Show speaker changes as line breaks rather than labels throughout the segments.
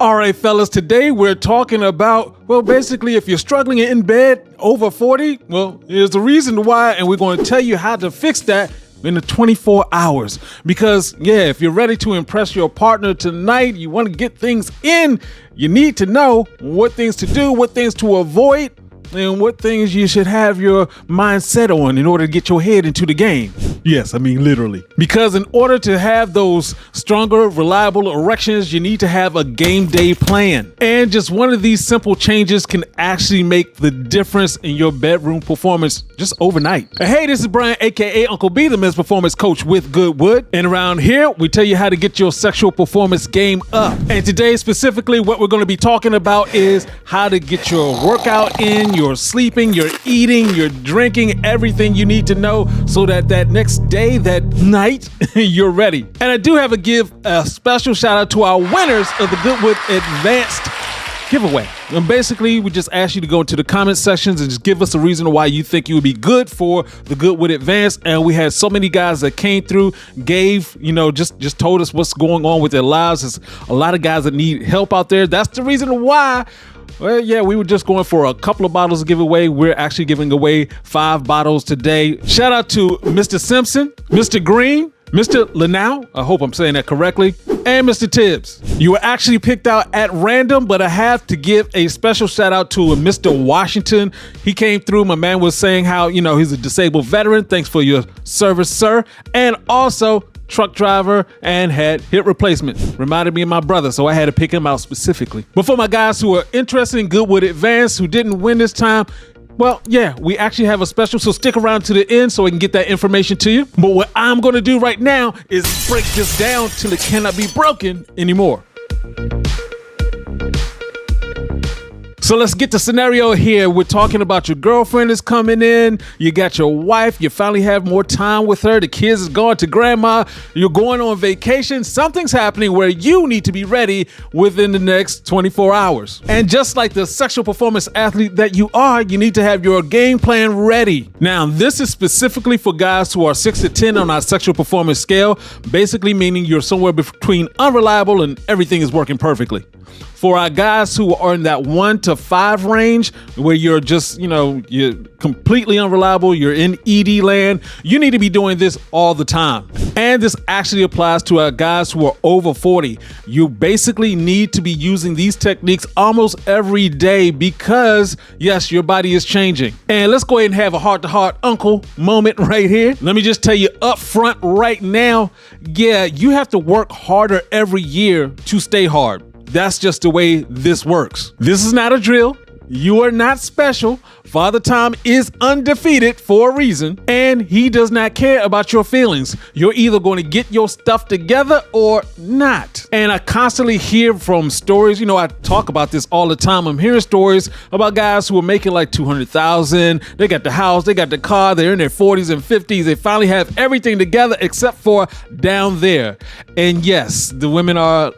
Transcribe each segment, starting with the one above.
All right, fellas, today we're talking about, well, basically, if you're struggling in bed over 40, well, there's the reason why, and we're going to tell you how to fix that in the 24 hours. Because, yeah, if you're ready to impress your partner tonight, you want to get things in, you need to know what things to do, what things to avoid, and what things you should have your mind set on in order to get your head into the game. Yes, I mean literally. Because in order to have those stronger, reliable erections, you need to have a game day plan. And just one of these simple changes can actually make the difference in your bedroom performance just overnight. Hey, this is Brian, aka Uncle B, the men's performance coach with Goodwood. And around here, we tell you how to get your sexual performance game up. And today, specifically, what we're going to be talking about is how to get your workout in, your sleeping, your eating, your drinking, everything you need to know so that next day, that night, you're ready. And I do have to give a special shout out to our winners of the Goodwood Advanced giveaway. And basically, we just ask you to go into the comment sections and just give us a reason why you think you would be good for the Goodwood Advanced. And we had so many guys that came through, gave, just told us what's going on with their lives. There's a lot of guys that need help out there. That's the reason why. Well, yeah, we were just going for a couple of bottles to give away. We're actually giving away 5 bottles today. Shout out to Mr. Simpson, Mr. Green, Mr. Lanau, I hope I'm saying that correctly, and Mr. Tibbs. You were actually picked out at random, but I have to give a special shout out to Mr. Washington. He came through. My man was saying how, he's a disabled veteran. Thanks for your service, sir. And also, truck driver and had hip replacement. Reminded me of my brother, so I had to pick him out specifically. But for my guys who are interested in Goodwood Advanced, who didn't win this time, well, yeah, we actually have a special, so stick around to the end so I can get that information to you. But what I'm going to do right now is break this down till it cannot be broken anymore. So let's get the scenario here. We're talking about your girlfriend is coming in. You got your wife. You finally have more time with her. The kids is going to grandma. You're going on vacation. Something's happening where you need to be ready within the next 24 hours. And just like the sexual performance athlete that you are, you need to have your game plan ready. Now, this is specifically for guys who are 6 to 10 on our sexual performance scale, basically meaning you're somewhere between unreliable and everything is working perfectly. For our guys who are in that 1 to 5 range, where you're just, you're completely unreliable, you're in ED land, you need to be doing this all the time. And this actually applies to our guys who are over 40. You basically need to be using these techniques almost every day because, yes, your body is changing. And let's go ahead and have a heart-to-heart uncle moment right here. Let me just tell you up front right now, yeah, you have to work harder every year to stay hard. That's just the way this works. This is not a drill. You are not special. Father Time is undefeated for a reason, and he does not care about your feelings. You're either going to get your stuff together or not. And I constantly hear from stories, I talk about this all the time. I'm hearing stories about guys who are making like $200,000. They got the house, they got the car, they're in their 40s and 50s. They finally have everything together except for down there. And yes, the women are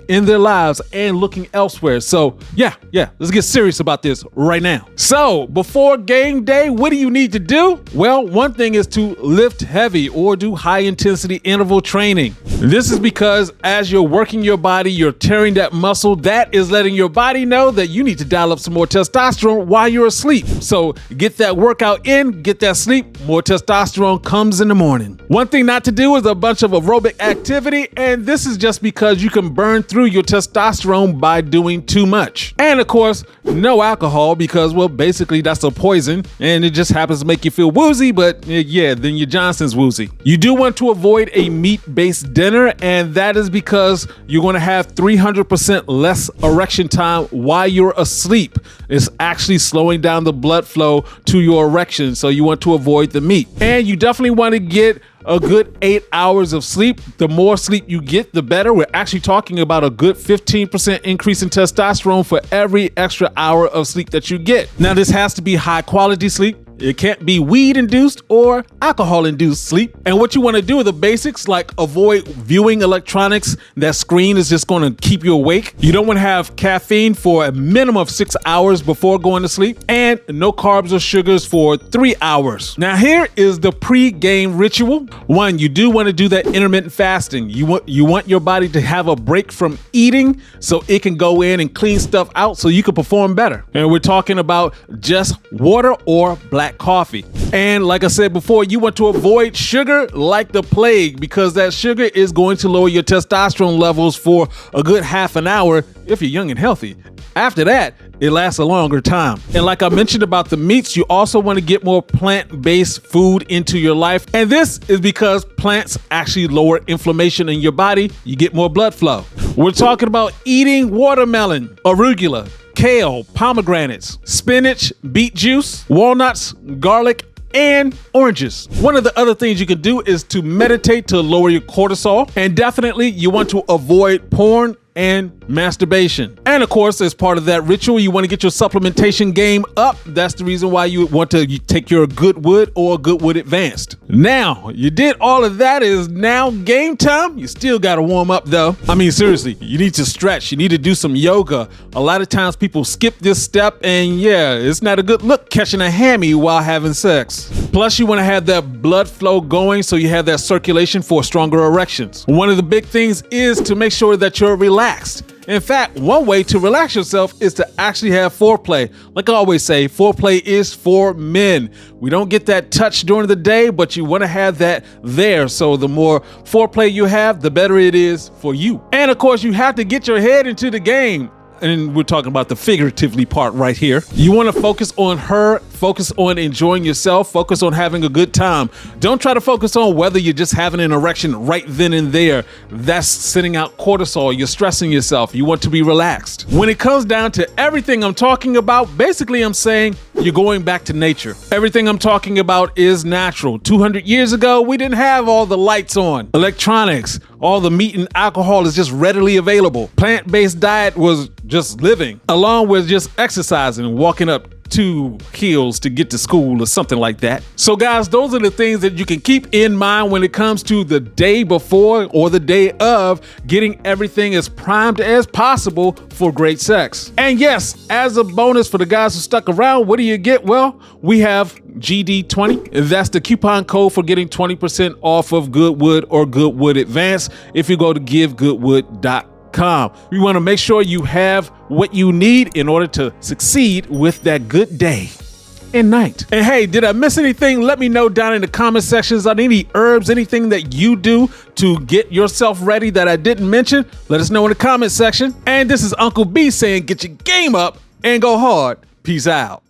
in their lives and looking elsewhere. So yeah, let's get serious about this right now. So before game day, what do you need to do? Well, one thing is to lift heavy or do high intensity interval training. This is because as you're working your body, you're tearing that muscle. That is letting your body know that you need to dial up some more testosterone while you're asleep. So get that workout in, get that sleep, more testosterone comes in the morning. One thing not to do is a bunch of aerobic activity, and this is just because you can burn through your testosterone by doing too much. And of course, no alcohol because, well, basically that's a poison and it just happens to make you feel woozy, but yeah, then your Johnson's woozy. You do want to avoid a meat-based dinner, and that is because you're going to have 300% less erection time while you're asleep. It's actually slowing down the blood flow to your erection, so you want to avoid the meat. And you definitely want to get a good 8 hours of sleep. The more sleep you get, the better. We're actually talking about a good 15% increase in testosterone for every extra hour of sleep that you get. Now, this has to be high quality sleep. It can't be weed-induced or alcohol-induced sleep. And what you want to do are the basics, like avoid viewing electronics. That screen is just going to keep you awake. You don't want to have caffeine for a minimum of 6 hours before going to sleep, and no carbs or sugars for 3 hours. Now here is the pre-game ritual. 1, you do want to do that intermittent fasting. You want your body to have a break from eating so it can go in and clean stuff out so you can perform better. And we're talking about just water or black coffee. And like I said before, you want to avoid sugar like the plague, because that sugar is going to lower your testosterone levels for a good half an hour if you're young and healthy. After that, it lasts a longer time. And like I mentioned about the meats, you also want to get more plant-based food into your life. And this is because plants actually lower inflammation in your body. You get more blood flow. We're talking about eating watermelon, arugula, kale, pomegranates, spinach, beet juice, walnuts, garlic, and oranges. One of the other things you can do is to meditate to lower your cortisol. And definitely you want to avoid porn and masturbation. And of course, as part of that ritual, you want to get your supplementation game up. That's the reason why you want to take your Goodwood or Goodwood Advanced. Now, you did all of that. Is now game time. You still got to warm up though. I mean, seriously, you need to stretch. You need to do some yoga. A lot of times people skip this step, and yeah, it's not a good look catching a hammy while having sex. Plus, you want to have that blood flow going so you have that circulation for stronger erections. One of the big things is to make sure that you're relaxed. In fact, one way to relax yourself is to actually have foreplay. Like I always say, foreplay is for men. We don't get that touch during the day, but you want to have that there. So the more foreplay you have, the better it is for you. And of course, you have to get your head into the game. And we're talking about the figuratively part right here. You want to focus on her, focus on enjoying yourself, focus on having a good time. Don't try to focus on whether you're just having an erection right then and there. That's sending out cortisol. You're stressing yourself. You want to be relaxed. When it comes down to everything I'm talking about, basically I'm saying you're going back to nature. Everything I'm talking about is natural. 200 years ago, we didn't have all the lights on, electronics, all the meat and alcohol is just readily available. Plant-based diet was just living, along with just exercising and walking up 2 hills to get to school or something like that. So guys, those are the things that you can keep in mind when it comes to the day before or the day of getting everything as primed as possible for great sex. And yes, as a bonus for the guys who stuck around, what do you get? Well, we have GD20. That's the coupon code for getting 20% off of Goodwood or Goodwood Advanced if you go to givegoodwood.com. We want to make sure you have what you need in order to succeed with that good day and night. And hey, did I miss anything? Let me know down in the comment sections on any herbs, anything that you do to get yourself ready that I didn't mention. Let us know in the comment section. And this is Uncle B saying, get your game up and go hard. Peace out.